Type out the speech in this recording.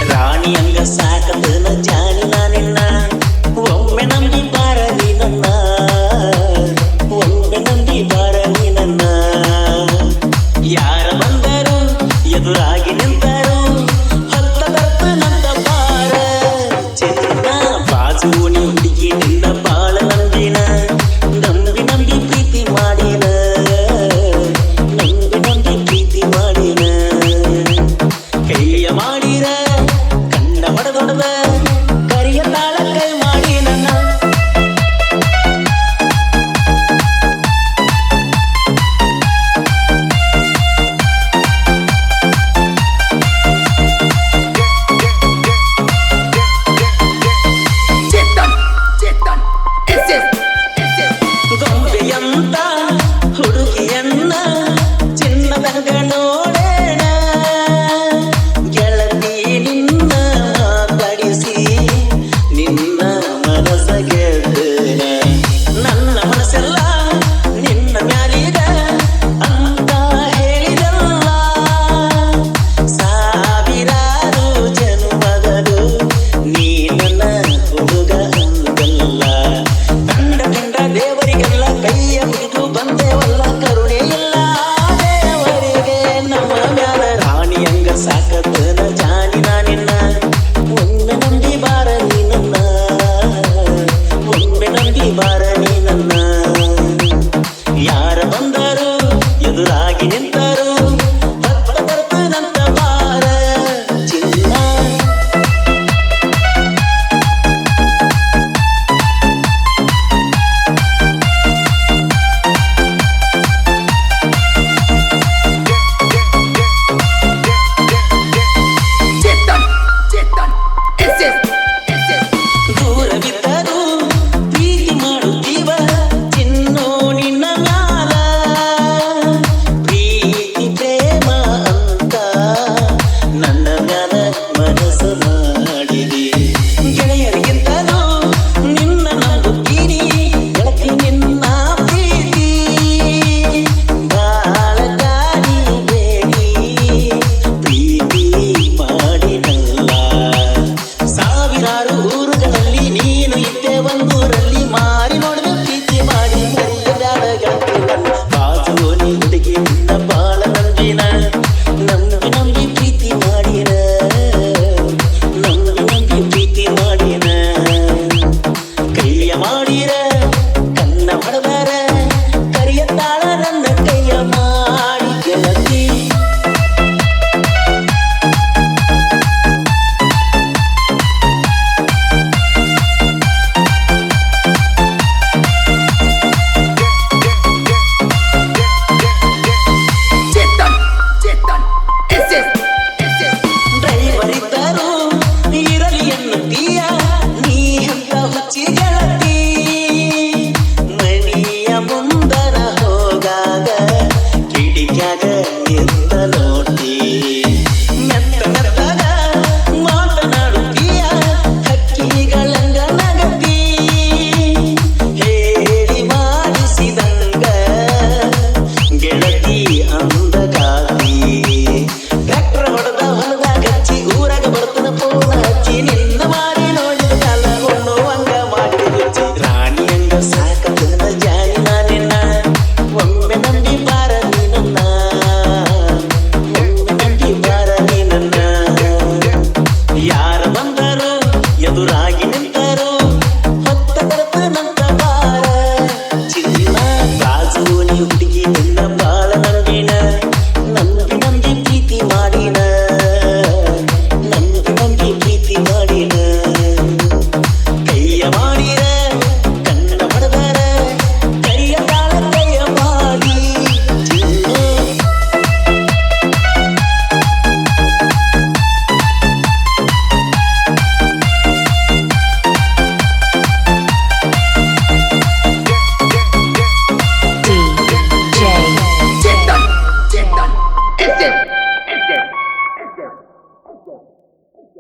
ರಾಣಿಯಂಗ ಸಾಕದನ ಜಾನಿ ನಾನಿನ್ನ ಒಮ್ಮೆ ನಂಬಿ ಬಾರ ನೀನನ್ನ ಒಮ್ಮೆ ನಂಬಿ ಬಾರ ನೀನನ್ನ ಯಾರ ಬಂದರು ಎದುರಾಗಿ ನಿಂತರು ಹೊತ್ತ ಬರ್ತ ನಂದ ಬಾರ ಚಿನ್ನ ಬಾಜುನಿ ಹುಡುಗಿ ನಿನ್ನ ಬಾಳ ನಂಬಿನ ನಂಬಿ ನಂಬಿ ಪ್ರೀತಿ ಮಾಡಿನ ನಂಬಿ ನಂಬಿ ಪ್ರೀತಿ ಮಾಡಿನ ಕೈಯ ಮಾಡಿರ ಹೊಡೆದೊಡದ ಕರಿಯ ತಾಳ ಕೈ ಮಾಡಿ ನನ್ನ ಗೊಂಬೆಯಂತ ಹುಡುಗಿಯನ್ನ ಚಿನ್ನದಂಗ ನೋಡೇಣ ಗೆಳತಿ ನಿನ್ನ ಮಾತಾಡಿಸಿ ನಿನ್ನ ಮನಸ ಗೆದ್ದನ ನನ್ನ ಮನಸ್ಸೆಲ್ಲ ನಿನ್ನ ಮ್ಯಾಲಿಗ ಅಂತ ಹೇಳಿದಲ್ಲ ಸಾವಿರಾರು ಜನ್ಮಗಳು ನೀ ನನ್ನ ಹುಡುಗ ಅಂದಲ್ಲ ಕಂಡ ಕಂಡ ದೇವರಿಗೆಲ್ಲ ಕೈಯ ಮುಗಿದು ಬಂದೇವಲ್ಲ ಕರುಣೆ ಇಲ್ಲ ದೇವರಿಗೆ ನಮ್ಮ ಮ್ಯಾಲ ರಾಣಿಯಂಗ ಸಾಕದನ ಜಾನಿ ನಾನಿನ್ನ ಒಮ್ಮೆ ನಂಬಿ ಬಾರ ನೀನನ್ನ ಒಮ್ಮೆ ನಂಬಿ ಬಾರ ನೀನನ್ನ ಯಾರ ಬಂದರು ಎದುರಾಗಿ ನಿಂತರು ಹತ್ತ ಬರ್ತದಂತ ಬಾರ ಚಿನ್ನ ದೂರವಿದ್ದರೂ ಪ್ರೀತಿ ಮಾಡುತ್ತೀವ ಚಿನ್ನು ನಿನ್ನ ಮ್ಯಾಲ ಪ್ರೀತಿ ಪ್ರೇಮ ಅಂತ ನನ್ನ ಮ್ಯಾಲ ಮನಸ್ಸು ಮಾಡಿದಿ ಗೆಳೆಯರಿಗಿಂತಲೂ ನಿನ್ನ ನಂಬುತ್ತೀನಿ ಗೆಳತಿ ನಿನ್ನ ಪ್ರೀತಿ ಬಾಳ ಗಾಳಿ ಬೇಡಿ ಪ್ರೀತಿ ಮಾಡಿನಲ್ಲ ಸಾವಿರಾರು ಊರುಗಳಲ್ಲಿ ನೀನು ಇದ್ದೆ ಒಂದೂರಲ್ಲಿ ಮಾರಿ ನೋಡಿದ ಪ್ರೀತಿ ಮಾಡಿ ಮರೆಯದಾದ ಗೆಳತಿ ನನ್ನ ಬಾಜುನಿ ಹುಡುಗಿ ನಿನ್ನ ಬಾಳ ನಂಬಿನ ನಂಬಿ ನಂಬಿ ಪ್ರೀತಿ ಮಾಡಿನ ನಂಬಿ ನಂಬಿ ಪ್ರೀತಿ ಮಾಡಿನ ಕೈಯ ಮಾಡಿರ ಕನ್ನ ಹೊಡೆದಾರ ಕರಿಯ ತಾಳ ನನ್ನ ಕೈಯ ಮಾಡಿ ಗೆಳತಿ Chetan, ese ಅಜ್ಜ